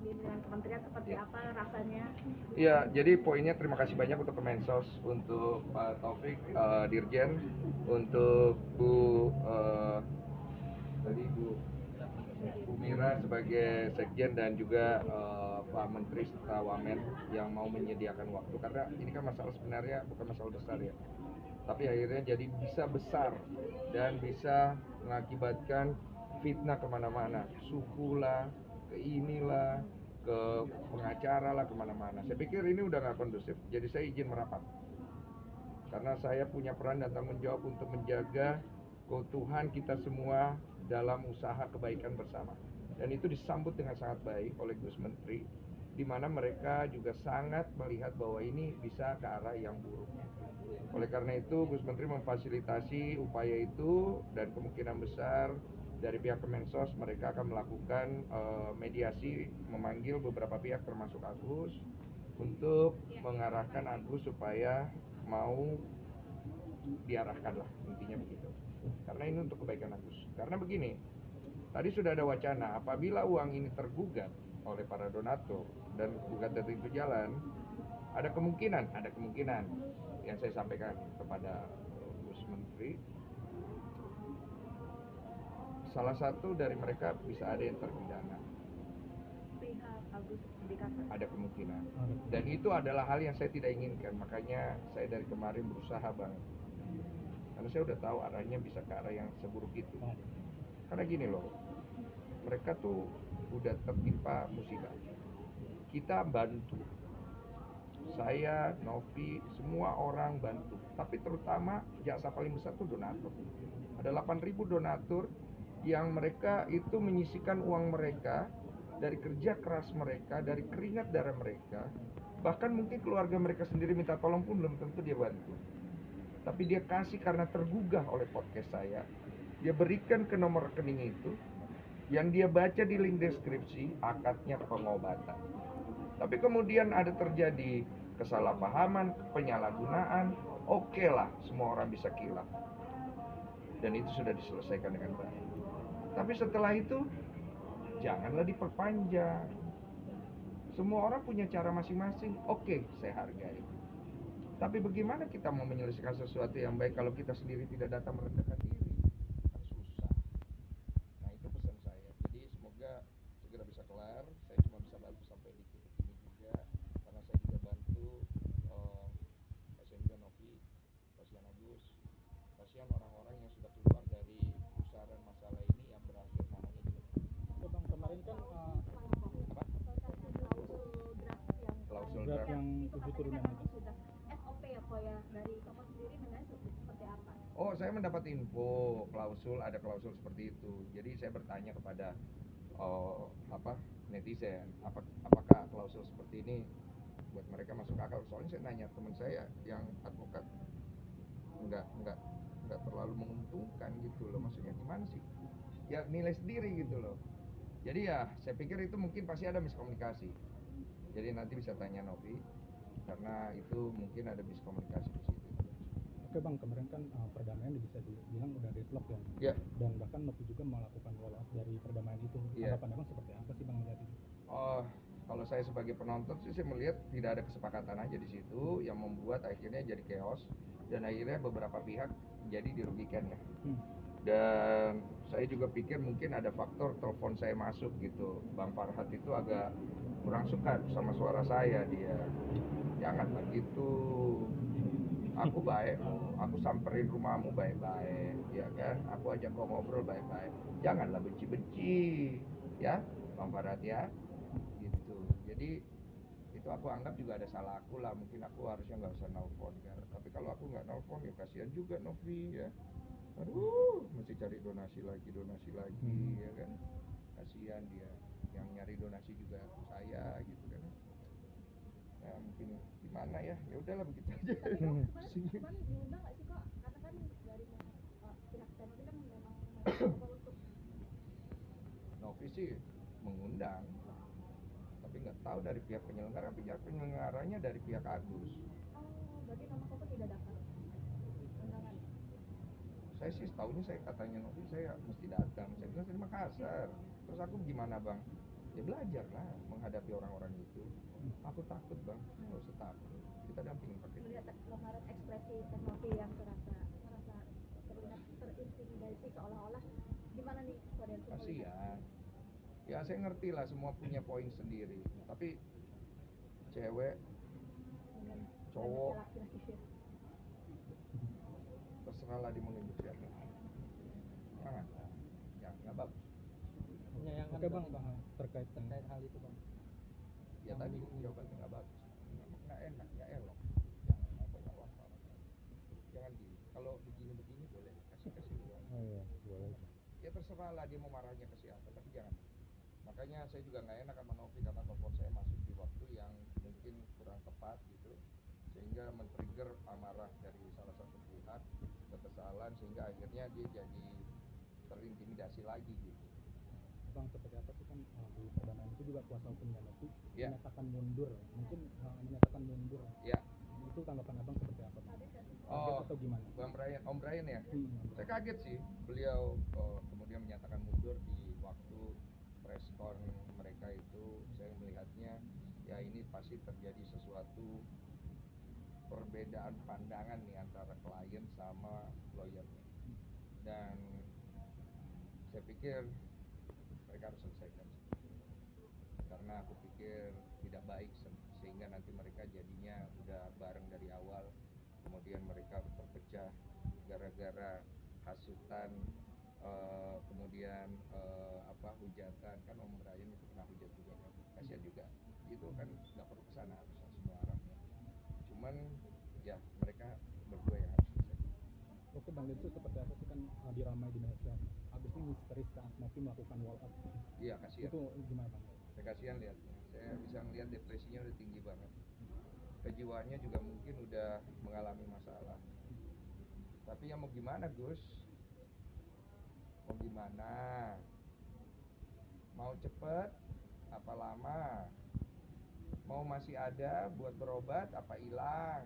sendiri dengan kementerian seperti apa rasanya? Iya, jadi poinnya terima kasih banyak untuk Kemensos, untuk Pak Taufik, Dirjen, untuk tadi Bu Mira sebagai Sekjen dan juga Pak Menteri serta Wamen yang mau menyediakan waktu, karena ini kan masalah sebenarnya bukan masalah besar ya, tapi akhirnya jadi bisa besar dan bisa mengakibatkan fitnah kemana-mana, suku lah, ke inilah, ke pengacara lah, kemana-mana. Saya pikir ini udah nggak kondusif, jadi saya izin merapat karena saya punya peran dan tanggung jawab untuk menjaga keutuhan kita semua dalam usaha kebaikan bersama. Dan itu disambut dengan sangat baik oleh Gus Menteri, di mana mereka juga sangat melihat bahwa ini bisa ke arah yang buruk. Oleh karena itu, Gus Menteri memfasilitasi upaya itu, dan kemungkinan besar dari pihak Kemensos mereka akan melakukan mediasi, memanggil beberapa pihak termasuk Agus untuk mengarahkan Agus supaya mau diarahkan lah, intinya begitu. Karena ini untuk kebaikan Agus. Karena begini, tadi sudah ada wacana apabila uang ini tergugat oleh para donatur dan gugatan itu jalan, ada kemungkinan yang saya sampaikan kepada Gus Menteri, salah satu dari mereka bisa ada yang terpidana. Pihak Agus dikatakan. Ada kemungkinan. Dan itu adalah hal yang saya tidak inginkan. Makanya saya dari kemarin berusaha banget. Karena saya udah tahu arahnya bisa ke arah yang seburuk itu. Karena gini loh, mereka tuh udah tertimpa musibah. Kita bantu. Saya, Novi, semua orang bantu. Tapi terutama jasa paling besar tuh donatur. Ada 8.000 donatur yang mereka itu menyisikan uang mereka dari kerja keras mereka, dari keringat darah mereka. Bahkan mungkin keluarga mereka sendiri minta tolong pun belum tentu dia bantu. Tapi dia kasih karena tergugah oleh podcast saya. Dia berikan ke nomor rekening itu, yang dia baca di link deskripsi, akadnya pengobatan. Tapi kemudian ada terjadi kesalahpahaman, penyalahgunaan, oke lah, semua orang bisa kilaf. Dan itu sudah diselesaikan dengan baik. Tapi setelah itu, janganlah diperpanjang. Semua orang punya cara masing-masing, oke, saya hargai. Tapi bagaimana kita mau menyelesaikan sesuatu yang baik kalau kita sendiri tidak datang merendahkan diri? Kan susah. Nah, itu pesan saya. Jadi semoga segera bisa kelar. Saya cuma bisa bantu sampai di titik ini juga, karena saya juga bantu. Kasihan juga Novi, kasihan Agus, kasihan orang-orang yang sudah keluar dari pusaran masalah ini yang berakhir namanya jelek. Oke Bang, kemarin kan Apa? Klausul draft draft. yang 7 turunan itu. Sudah SOP ya kok ya, dari toko sendiri mengenai seperti apa? Oh, saya mendapat info ada klausul seperti itu. Jadi saya bertanya kepada netizen, apakah klausul seperti ini buat mereka masuk akal? Soalnya saya nanya teman saya yang advokat, nggak terlalu menguntungkan gitu loh. Maksudnya gimana sih? Ya nilai sendiri gitu loh. Jadi ya saya pikir itu mungkin pasti ada miskomunikasi. Jadi nanti bisa tanya Novi, karena itu mungkin ada miskomunikasi di situ. Oke Bang, kemarin kan perdamaian bisa dibilang udah deadlock ya. Ya. Dan bahkan Novi juga melakukan roll out dari perdamaian itu. Ya. Tanggapan Abang seperti apa sih Bang melihat itu? Oh, kalau saya sebagai penonton sih saya melihat tidak ada kesepakatan aja di situ yang membuat akhirnya jadi chaos dan akhirnya beberapa pihak jadi dirugikan ya. Dan saya juga pikir mungkin ada faktor telepon saya masuk gitu. Bang Farhat itu agak kurang suka sama suara saya, dia jangan begitu, aku baik, aku samperin rumahmu baik-baik, ya kan, aku ajak kau ngobrol baik-baik, janganlah benci-benci, ya Bang Farhat ya, gitu. Jadi itu aku anggap juga ada salah aku lah, mungkin aku harusnya nggak usah nelfon kan, tapi kalau aku nggak nelfon ya kasihan juga Novi ya, aduh mesti cari donasi lagi ya kan, kasihan dia yang nyari donasi juga saya gitu kan. Nah mungkin gimana ya, ya udahlah begitu aja. Kemarin diundang nggak sih kok? Karena kan dari pihak Novi kan memang untuk Novi sih mengundang, tapi nggak tahu dari pihak penyelenggaranya dari pihak Agus. Oh, berarti nama Koko tidak dapat undangan? Saya sih setahunya saya katanya Novi saya mesti datang, saya bilang saya di Makassar, terus aku gimana bang? Ya belajar lah menghadapi menghadapi orang-orang itu. Aku takut bang, nggak usah takut, kita dampingin pakai Melihat kemarin ekspresi teknologi yang merasa terintimidasi seolah-olah gimana nih Koden? kasihan. Ya saya ngerti lah, semua punya poin sendiri, tapi cewek, cowok, terserahlah dia menunjuk siapa. Jangan, ya nggak bagus. Menyayangkan Oke bang, berarti, terkait terkait hal itu bang. Ya tadi jawabannya nggak bagus, nggak enak, nggak elok. Jangan banyak wartawan. Jangan gini. Kalau begini boleh kasih uang. oh iya boleh. Ya terserah lah dia mau marahnya ke siapa, tapi jangan. Makanya saya juga nggak enak sama Novi karena telepon saya masuk di waktu yang mungkin kurang tepat gitu, sehingga men-trigger amarah dari salah satu pihak, kekesalan, sehingga akhirnya dia jadi terintimidasi lagi gitu. Bang, seperti apa sih kan di perdamaian itu juga kuasa hukumnya Novi Ya. menyatakan mundur, mungkin menyatakan mundur. Ya. Itu tanggapan abang seperti apa bang? Oh, Kaget atau gimana? Om Brian ya. Hmm. Saya kaget sih, beliau kemudian menyatakan mundur di waktu preskon mereka itu. Saya melihatnya ya ini pasti terjadi sesuatu perbedaan pandangan nih antara klien sama lawyernya, dan saya pikir mereka harus selesaikan karena aku pikir tidak baik sehingga nanti mereka jadinya udah bareng dari awal, kemudian mereka terpecah gara-gara hasutan, kemudian hujatan. Kan Om Brian itu pernah hujat juga kan, kasihan juga itu kan, nggak perlu kesana harusnya semua arahnya, cuman ya mereka berdua yang harus selesai. Oke bang, itu seperti apa sih kan diramai di media Agus ini histeris saat Novi melakukan wall up. Iya kasihan, Itu gimana bang? saya kasihan lihatnya, saya bisa melihat depresinya udah tinggi banget, kejiwaannya juga mungkin udah mengalami masalah. Tapi ya mau gimana Gus, mau gimana, mau cepet apa lama, mau masih ada buat berobat apa hilang,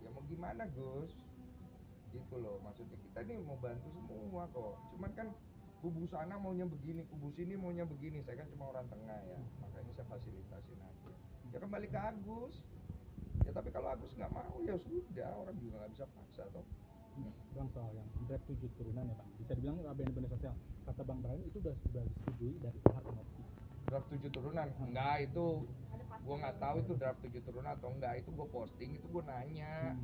ya mau gimana Gus, gitu loh. Maksudnya kita ini mau bantu semua kok, cuman kan kubu sana maunya begini, kubu sini maunya begini. Saya kan cuma orang tengah ya, makanya saya fasilitasin aja. Ya kembali ke Agus. Ya tapi kalau Agus nggak mau ya sudah, orang juga nggak bisa paksa toh. Bang, soal yang draft 7 turunan ya bang, bisa dibilang ABN sosial, kata bang Brian itu udah disetujui dari pihak Novi. Draft 7 turunan? Enggak, itu gua nggak tahu itu draft 7 turunan atau enggak. Itu gua posting, itu gua nanya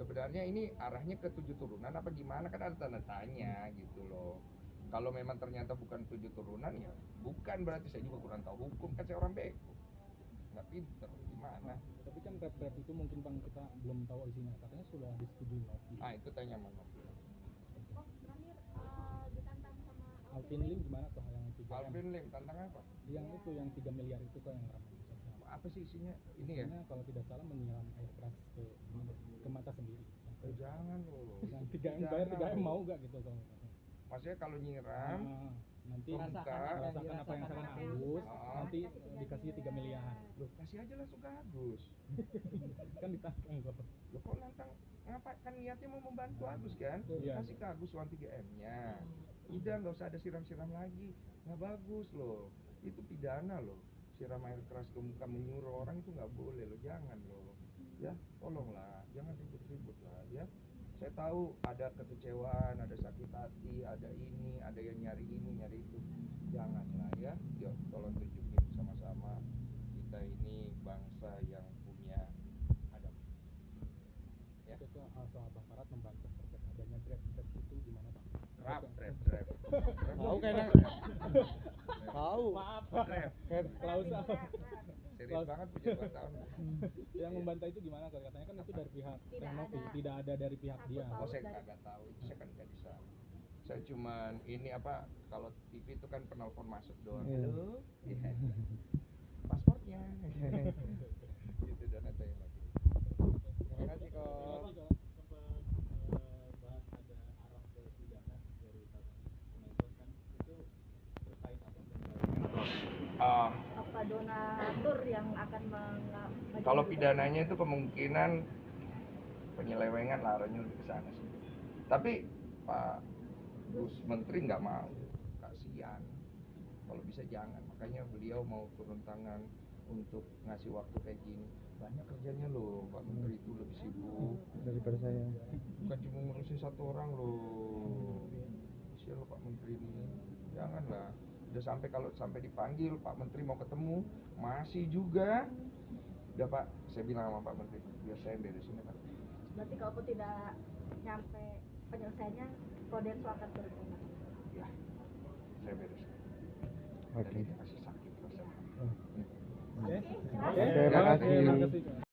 sebenarnya ini arahnya ke 7 turunan apa gimana, kan ada tanda tanya gitu loh. Kalau memang ternyata bukan 7 turunan ya bukan, berarti saya juga kurang tahu hukum, kan saya orang beko, nggak pinter gimana. Tapi kan draft itu mungkin bang kita belum tahu isinya, katanya sudah disetujui Novi. Ah itu tanya sama Novi. Oh, terakhir ditantang sama Alvin Lim gimana tuh yang 3M? Alvin Lim tantang apa? Yang itu yang 3 miliar itu kok yang ramai di sosial. Apa sih isinya? Ini ya? Isinya kalau tidak salah menyiram air keras ke mata sendiri. Oh, jangan loh. Yang 3M bayar 3M mau gak gitu kalau maksudnya kalau nyiram nanti Muka, rasakan apa yang rasakan Agus, nanti dikasih 3 miliar. loh kasih aja langsung ke Agus. Kan ditantang kok. Loh kok nantang, ngapa, kan niatnya mau membantu Agus kan? Iya. Kasih ke Agus uang 3M-nya. Udah nggak usah ada siram-siram lagi, nggak bagus loh, itu pidana loh. Siram air keras ke muka menyuruh orang itu nggak boleh loh, jangan loh. Ya tolonglah, jangan ribut-ribut lah ya. Saya tahu ada kekecewaan, ada sakit hati, ada ini, ada yang nyari ini, nyari itu. Janganlah ya, yuk tolong tunjukin sama-sama kita ini bangsa yang punya adab. Ya. Itu soal Bang Farad membantah terkait adanya draft itu gimana bang? Draft. Tahu kayaknya. Tahu. Maaf. Draft. Klausa. Serius banget punya 2 tahun. Yang membantah itu gimana? Katanya kan itu dari pihak Tidak Novi, ada. tidak ada dari pihak dia. Oh saya kagak tahu, itu saya kan nggak bisa. Saya cuman ini apa, kalau TV itu kan penelpon masuk doang. Halo, iya. Pasportnya. Gitu dan ada yang lagi. Terima kasih kok. Bahas ada arah ke pidana dari Kemensos kan, itu terkait apa? apa donatur yang akan Kalau pidananya itu kemungkinan penyelewengan lah, arahnya lebih ke sana sih. Tapi Pak Gus Menteri nggak mau, kasihan. Kalau bisa jangan, makanya beliau mau turun tangan untuk ngasih waktu kayak gini. Banyak kerjanya loh, Pak Menteri itu lebih sibuk. Daripada saya. Bukan cuma ngurusin satu orang loh. Kasihan loh Pak Menteri ini. Janganlah. Udah sampai kalau sampai dipanggil Pak Menteri mau ketemu, masih juga. Udah Pak, saya bilang sama Pak Menteri, biar saya yang beresin ya Pak. Berarti kalaupun tidak nyampe penyelesaiannya, Kodensu akan turun tangan. Ya, saya beresin. Oke. Dan ini masih sakit rasanya. Oke. Oke, Oke, makasih. Terima kasih.